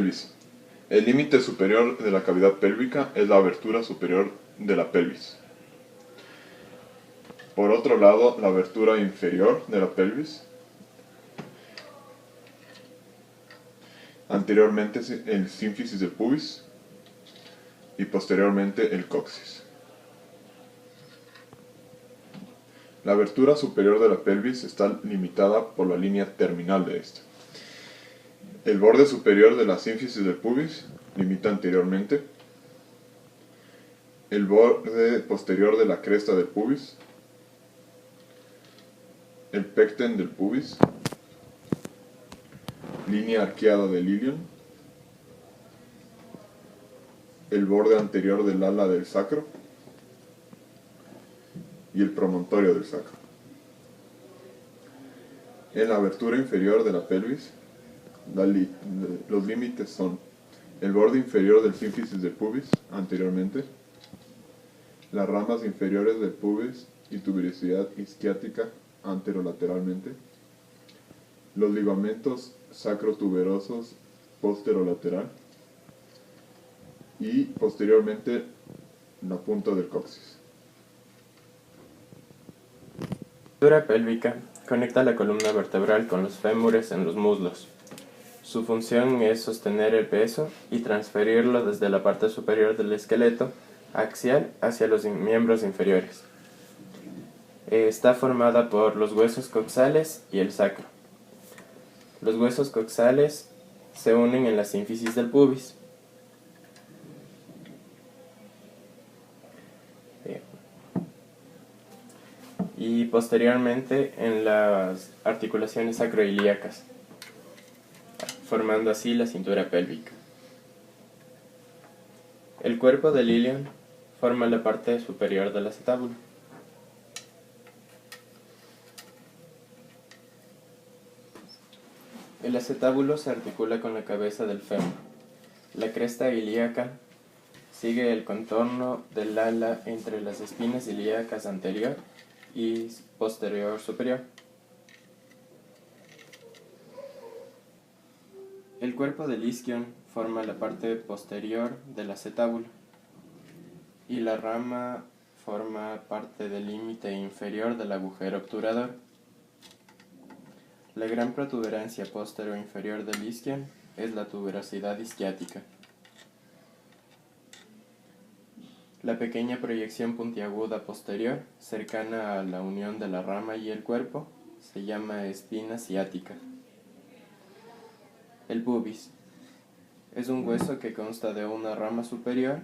pelvis. El límite superior de la cavidad pélvica es la abertura superior de la pelvis. Por otro lado, la abertura inferior de la pelvis. Anteriormente el sínfisis del pubis y posteriormente el coxis. La abertura superior de la pelvis está limitada por la línea terminal de esta. El borde superior de la sínfisis del pubis limita anteriormente. El borde posterior de la cresta del pubis. El pecten del pubis. Línea arqueada del ilion. El borde anterior del ala del sacro. Y el promontorio del sacro. En la abertura inferior de la pelvis, los límites son el borde inferior del sínfisis del pubis, anteriormente, las ramas inferiores del pubis y tuberosidad isquiática, anterolateralmente, los ligamentos sacrotuberosos posterolateral y posteriormente la punta del coxis. La estructura pélvica conecta la columna vertebral con los fémures en los muslos. Su función es sostener el peso y transferirlo desde la parte superior del esqueleto axial hacia los miembros inferiores. Está formada por los huesos coxales y el sacro. Los huesos coxales se unen en la sínfisis del pubis. Y posteriormente en las articulaciones sacroiliacas, formando así la cintura pélvica. El cuerpo del ilion forma la parte superior del acetábulo. El acetábulo se articula con la cabeza del fémur. La cresta ilíaca sigue el contorno del ala entre las espinas ilíacas anterior y posterior superior. El cuerpo del isquion forma la parte posterior del acetábulo y la rama forma parte del límite inferior del agujero obturador. La gran protuberancia posterior-inferior del isquion es la tuberosidad isquiática. La pequeña proyección puntiaguda posterior, cercana a la unión de la rama y el cuerpo, se llama espina ciática. El pubis es un hueso que consta de una rama superior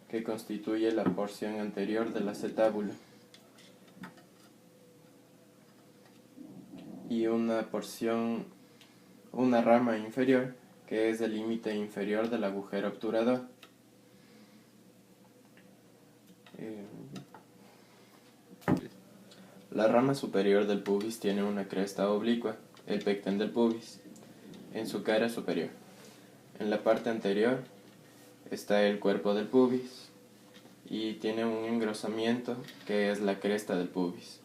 que constituye la porción anterior del acetábulo y una rama inferior que es el límite inferior del agujero obturador. La rama superior del pubis tiene una cresta oblicua, el pecten del pubis, en su cara superior. En la parte anterior está el cuerpo del pubis y tiene un engrosamiento que es la cresta del pubis.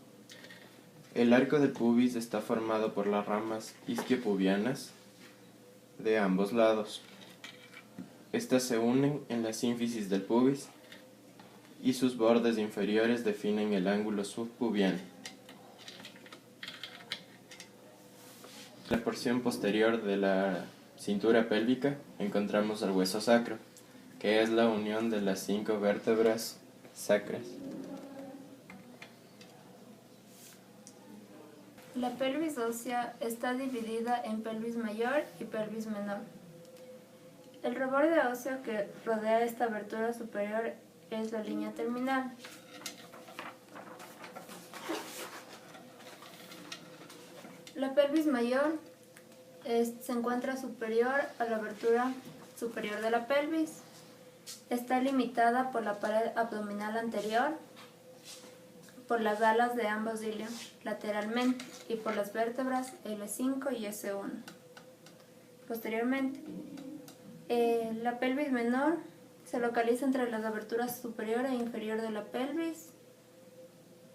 El arco del pubis está formado por las ramas isquiopubianas de ambos lados. Estas se unen en la sínfisis del pubis y sus bordes inferiores definen el ángulo subpubiano. En la porción posterior de la cintura pélvica encontramos el hueso sacro, que es la unión de las 5 vértebras sacras. La pelvis ósea está dividida en pelvis mayor y pelvis menor. El reborde óseo que rodea esta abertura superior es la línea terminal. La pelvis mayor se encuentra superior a la abertura superior de la pelvis. Está limitada por la pared abdominal anterior, por las alas de ambos ilion lateralmente y por las vértebras L5 y S1. Posteriormente, la pelvis menor se localiza entre las aberturas superior e inferior de la pelvis.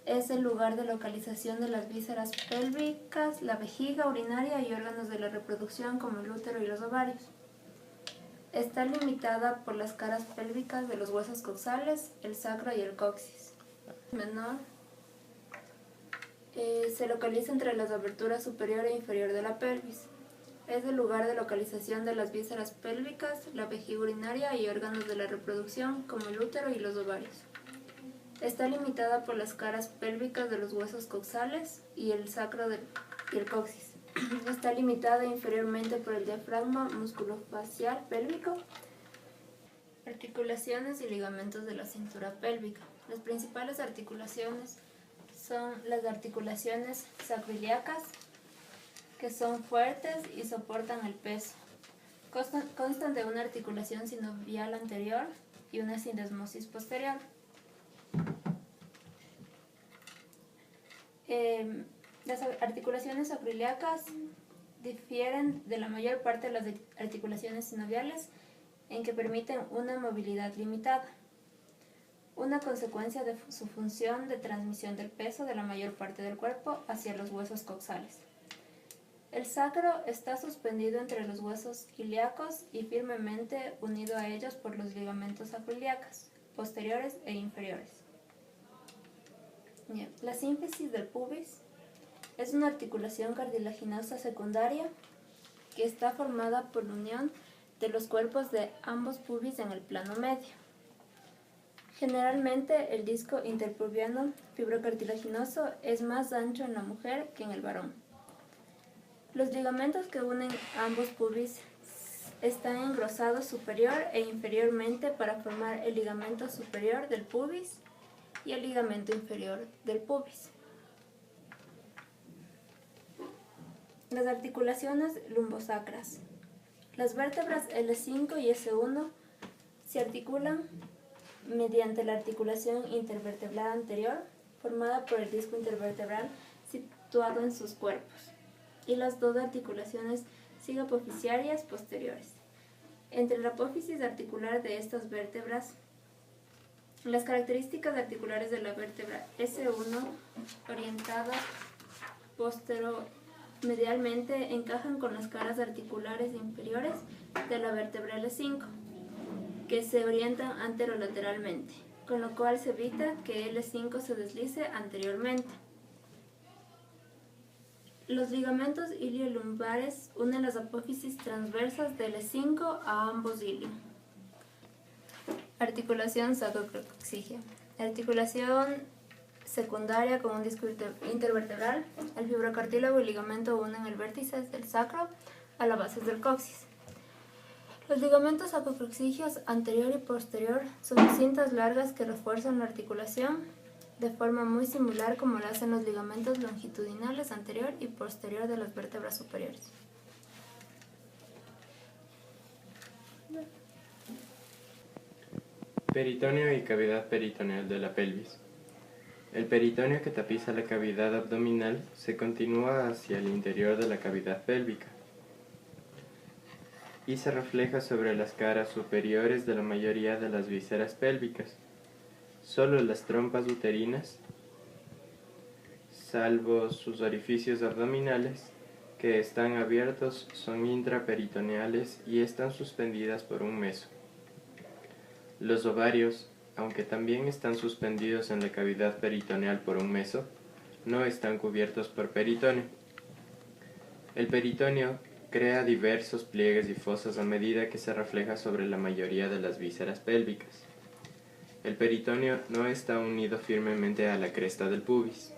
Es el lugar de localización de las vísceras pélvicas, la vejiga urinaria y órganos de la reproducción como el útero y los ovarios. Está limitada por las caras pélvicas de los huesos coxales, el sacro y el coxis. Menor se localiza entre las aberturas superior e inferior de la pelvis. Es el lugar de localización de las vísceras pélvicas, la vejiga urinaria y órganos de la reproducción, como el útero y los ovarios. Está limitada por las caras pélvicas de los huesos coxales y el sacro y el coxis. Está limitada inferiormente por el diafragma musculofacial pélvico, articulaciones y ligamentos de la cintura pélvica. Las principales articulaciones son las articulaciones sacroiliacas, que son fuertes y soportan el peso. Constan de una articulación sinovial anterior y una sindesmosis posterior. Las articulaciones sacroiliacas difieren de la mayor parte de las articulaciones sinoviales en que permiten una movilidad limitada, una consecuencia de su función de transmisión del peso de la mayor parte del cuerpo hacia los huesos coxales. El sacro está suspendido entre los huesos ilíacos y firmemente unido a ellos por los ligamentos sacroiliacos, posteriores e inferiores. La sínfisis del pubis es una articulación cartilaginosa secundaria que está formada por la unión de los cuerpos de ambos pubis en el plano medio. Generalmente el disco interpubiano fibrocartilaginoso es más ancho en la mujer que en el varón. Los ligamentos que unen ambos pubis están engrosados superior e inferiormente para formar el ligamento superior del pubis y el ligamento inferior del pubis. Las articulaciones lumbosacras. Las vértebras L5 y S1 se articulan mediante la articulación intervertebral anterior, formada por el disco intervertebral situado en sus cuerpos, y las dos articulaciones sigapofisiarias posteriores. Entre la apófisis articular de estas vértebras, las características articulares de la vértebra S1 orientada posteromedialmente encajan con las caras articulares inferiores de la vértebra L5, que se orientan anterolateralmente, con lo cual se evita que L5 se deslice anteriormente. Los ligamentos iliolumbares unen las apófisis transversas de L5 a ambos ilios. Articulación sacrocoxígea. Articulación secundaria con un disco intervertebral. El fibrocartílago y el ligamento unen el vértice del sacro a la base del coxis. Los ligamentos sacrocoxígeos anterior y posterior son cintas largas que refuerzan la articulación de forma muy similar como lo hacen los ligamentos longitudinales anterior y posterior de las vértebras superiores. Peritoneo y cavidad peritoneal de la pelvis. El peritoneo que tapiza la cavidad abdominal se continúa hacia el interior de la cavidad pélvica y se refleja sobre las caras superiores de la mayoría de las vísceras pélvicas. Solo las trompas uterinas, salvo sus orificios abdominales, que están abiertos, son intraperitoneales y están suspendidas por un meso. Los ovarios, aunque también están suspendidos en la cavidad peritoneal por un meso, no están cubiertos por peritoneo. El peritoneo crea diversos pliegues y fosas a medida que se refleja sobre la mayoría de las vísceras pélvicas. El peritoneo no está unido firmemente a la cresta del pubis,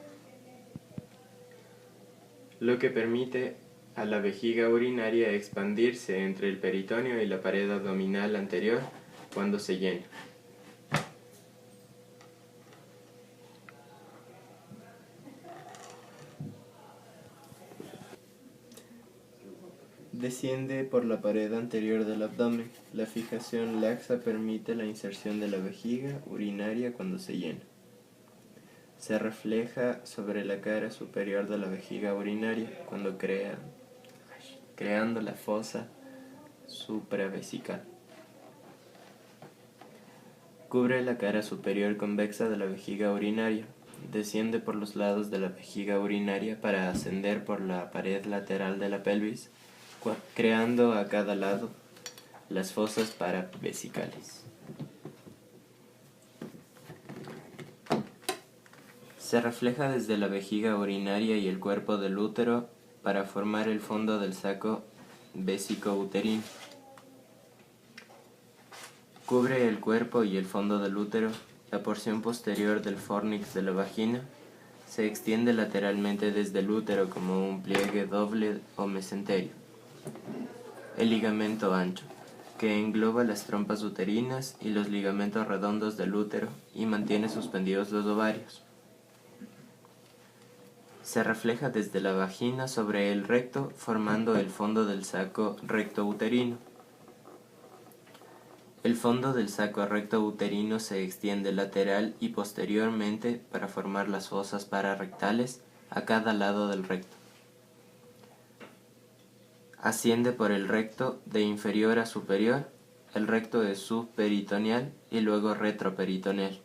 lo que permite a la vejiga urinaria expandirse entre el peritoneo y la pared abdominal anterior cuando se llena. Desciende por la pared anterior del abdomen. La fijación laxa permite la inserción de la vejiga urinaria cuando se llena. Se refleja sobre la cara superior de la vejiga urinaria cuando creando la fosa supravesical. Cubre la cara superior convexa de la vejiga urinaria. Desciende por los lados de la vejiga urinaria para ascender por la pared lateral de la pelvis, creando a cada lado las fosas paravesicales. Se refleja desde la vejiga urinaria y el cuerpo del útero para formar el fondo del saco vésico-uterino. Cubre el cuerpo y el fondo del útero. La porción posterior del fornix de la vagina se extiende lateralmente desde el útero como un pliegue doble o mesenterio. El ligamento ancho, que engloba las trompas uterinas y los ligamentos redondos del útero y mantiene suspendidos los ovarios. Se refleja desde la vagina sobre el recto, formando el fondo del saco recto-uterino. El fondo del saco recto-uterino se extiende lateral y posteriormente para formar las fosas pararrectales a cada lado del recto. Asciende por el recto de inferior a superior. El recto es subperitoneal y luego retroperitoneal.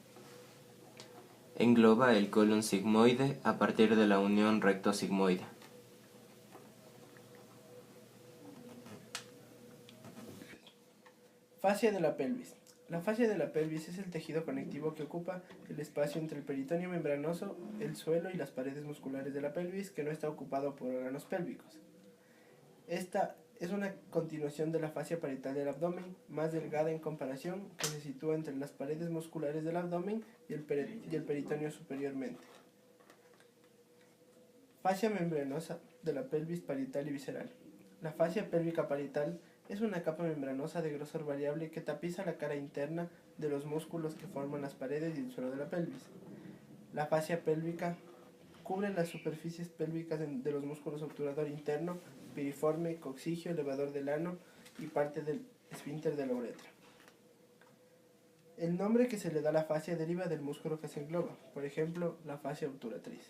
Engloba el colon sigmoide a partir de la unión recto-sigmoide. Fascia de la pelvis. La fascia de la pelvis es el tejido conectivo que ocupa el espacio entre el peritoneo membranoso, el suelo y las paredes musculares de la pelvis, que no está ocupado por órganos pélvicos. Esta es una continuación de la fascia parietal del abdomen, más delgada en comparación, que se sitúa entre las paredes musculares del abdomen y el peritoneo superiormente. Fascia membranosa de la pelvis parietal y visceral. La fascia pélvica parietal es una capa membranosa de grosor variable que tapiza la cara interna de los músculos que forman las paredes y el suelo de la pelvis. La fascia pélvica cubre las superficies pélvicas de los músculos obturador interno, piriforme, coccigio, elevador del ano y parte del esfínter de la uretra. El nombre que se le da a la fascia deriva del músculo que se engloba, por ejemplo, la fascia obturatriz.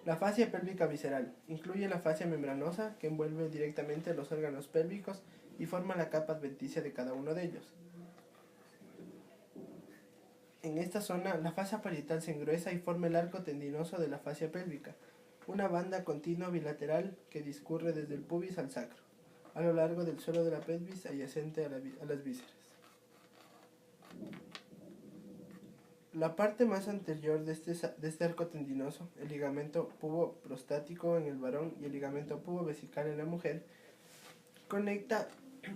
La fascia pélvica visceral incluye la fascia membranosa que envuelve directamente los órganos pélvicos y forma la capa adventicia de cada uno de ellos. En esta zona, la fascia parietal se engruesa y forma el arco tendinoso de la fascia pélvica, una banda continua bilateral que discurre desde el pubis al sacro, a lo largo del suelo de la pelvis adyacente a las vísceras. La parte más anterior de este arco tendinoso, el ligamento pubo-prostático en el varón y el ligamento pubo-vesical en la mujer, conecta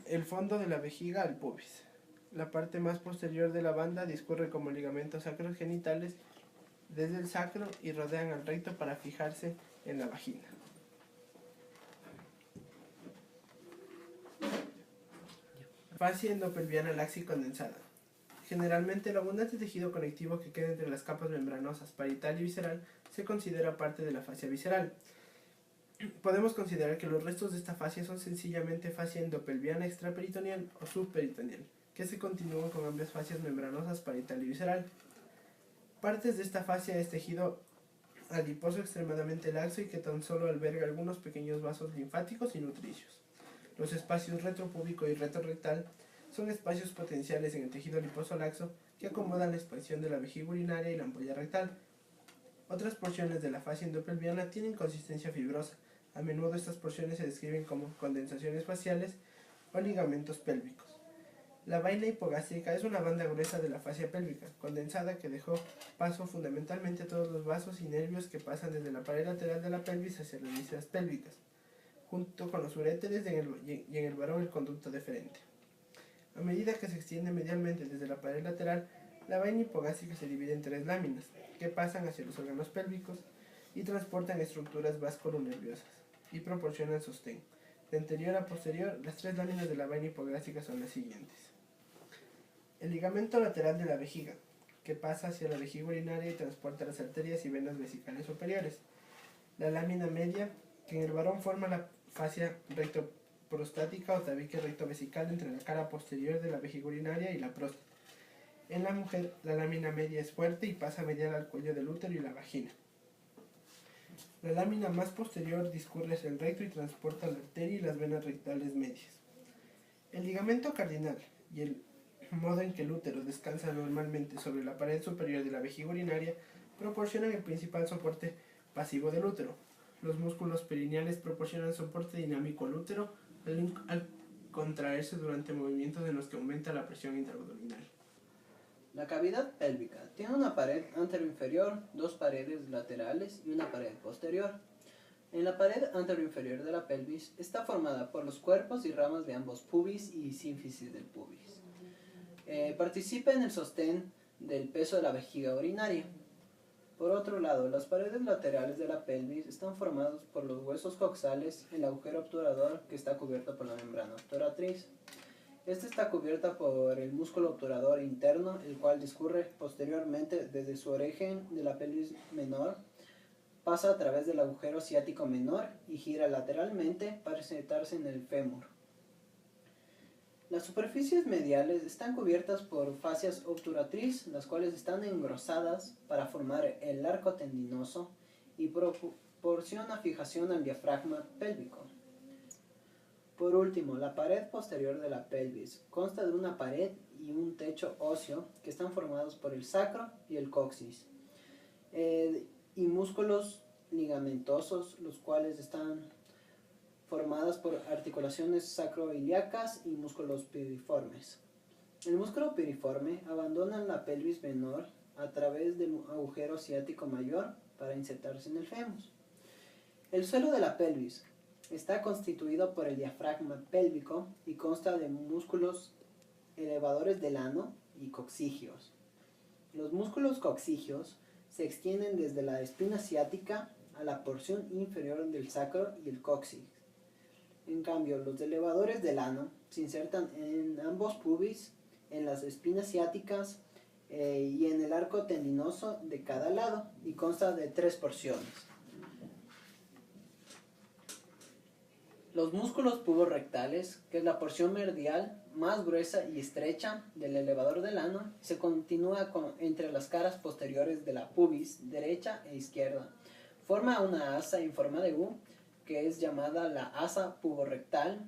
el fondo de la vejiga al pubis. La parte más posterior de la banda discurre como ligamentos sacrogenitales desde el sacro y rodean al recto para fijarse en la vagina. Fascia endopelviana laxa y condensada. Generalmente, el abundante tejido conectivo que queda entre las capas membranosas parietal y visceral se considera parte de la fascia visceral. Podemos considerar que los restos de esta fascia son sencillamente fascia endopelviana extraperitoneal o subperitoneal, que se continúan con ambas fascias membranosas parietal y visceral. Partes de esta fascia es tejido adiposo extremadamente laxo y que tan solo alberga algunos pequeños vasos linfáticos y nutricios. Los espacios retropúbico y retrorectal son espacios potenciales en el tejido adiposo laxo que acomodan la expansión de la vejiga urinaria y la ampolla rectal. Otras porciones de la fascia endopelviana tienen consistencia fibrosa. A menudo estas porciones se describen como condensaciones faciales o ligamentos pélvicos. La vaina hipogástrica es una banda gruesa de la fascia pélvica, condensada, que dejó paso fundamentalmente a todos los vasos y nervios que pasan desde la pared lateral de la pelvis hacia las vísceras pélvicas, junto con los uréteres y en el varón el conducto deferente. A medida que se extiende medialmente desde la pared lateral, la vaina hipogástrica se divide en 3 láminas, que pasan hacia los órganos pélvicos y transportan estructuras vasculonerviosas y proporcionan sostén. De anterior a posterior, las 3 láminas de la vaina hipogástrica son las siguientes. El ligamento lateral de la vejiga, que pasa hacia la vejiga urinaria y transporta las arterias y venas vesicales superiores. La lámina media, que en el varón forma la fascia rectoprostática o tabique rectovesical entre la cara posterior de la vejiga urinaria y la próstata. En la mujer, la lámina media es fuerte y pasa medial al cuello del útero y la vagina. La lámina más posterior discurre hacia el recto y transporta la arteria y las venas rectales medias. El ligamento cardinal y el modo en que el útero descansa normalmente sobre la pared superior de la vejiga urinaria proporcionan el principal soporte pasivo del útero. Los músculos perineales proporcionan soporte dinámico al útero al contraerse durante movimientos en los que aumenta la presión intraabdominal. La cavidad pélvica tiene una pared anteroinferior, dos paredes laterales y una pared posterior. En la pared anteroinferior de la pelvis está formada por los cuerpos y ramas de ambos pubis y sínfisis del pubis. Participa en el sostén del peso de la vejiga urinaria. Por otro lado, las paredes laterales de la pelvis están formadas por los huesos coxales, el agujero obturador que está cubierto por la membrana obturatriz. Esta está cubierta por el músculo obturador interno, el cual discurre posteriormente desde su origen de la pelvis menor, pasa a través del agujero ciático menor y gira lateralmente para sentarse en el fémur. Las superficies mediales están cubiertas por fascias obturatriz, las cuales están engrosadas para formar el arco tendinoso y proporciona fijación al diafragma pélvico. Por último, la pared posterior de la pelvis consta de una pared y un techo óseo que están formados por el sacro y el coxis, y músculos ligamentosos, los cuales están formadas por articulaciones sacroiliacas y músculos piriformes. El músculo piriforme abandona la pelvis menor a través del agujero ciático mayor para insertarse en el fémur. El suelo de la pelvis está constituido por el diafragma pélvico y consta de músculos elevadores del ano y coxigios. Los músculos coxigios se extienden desde la espina ciática a la porción inferior del sacro y el coxis. En cambio, los elevadores del ano se insertan en ambos pubis, en las espinas ciáticas y en el arco tendinoso de cada lado, y consta de 3 porciones. Los músculos puborectales, que es la porción medial más gruesa y estrecha del elevador del ano, se continúa entre las caras posteriores de la pubis derecha e izquierda. Forma una asa en forma de U, que es llamada la asa puborectal,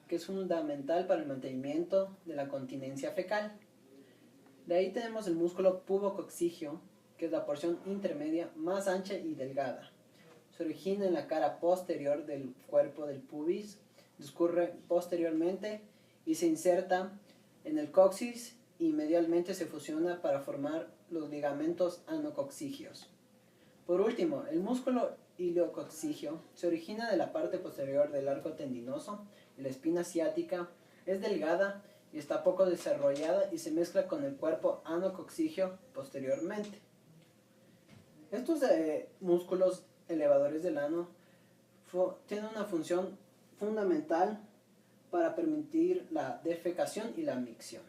que es fundamental para el mantenimiento de la continencia fecal. De ahí tenemos el músculo pubocoxigio, que es la porción intermedia más ancha y delgada. Se origina en la cara posterior del cuerpo del pubis, discurre posteriormente y se inserta en el coxis y medialmente se fusiona para formar los ligamentos anocoxigios. Por último, el músculo iliocoxigio se origina de la parte posterior del arco tendinoso y la espina ciática es delgada y está poco desarrollada y se mezcla con el cuerpo anocoxigio posteriormente. Estos músculos elevadores del ano tienen una función fundamental para permitir la defecación y la micción.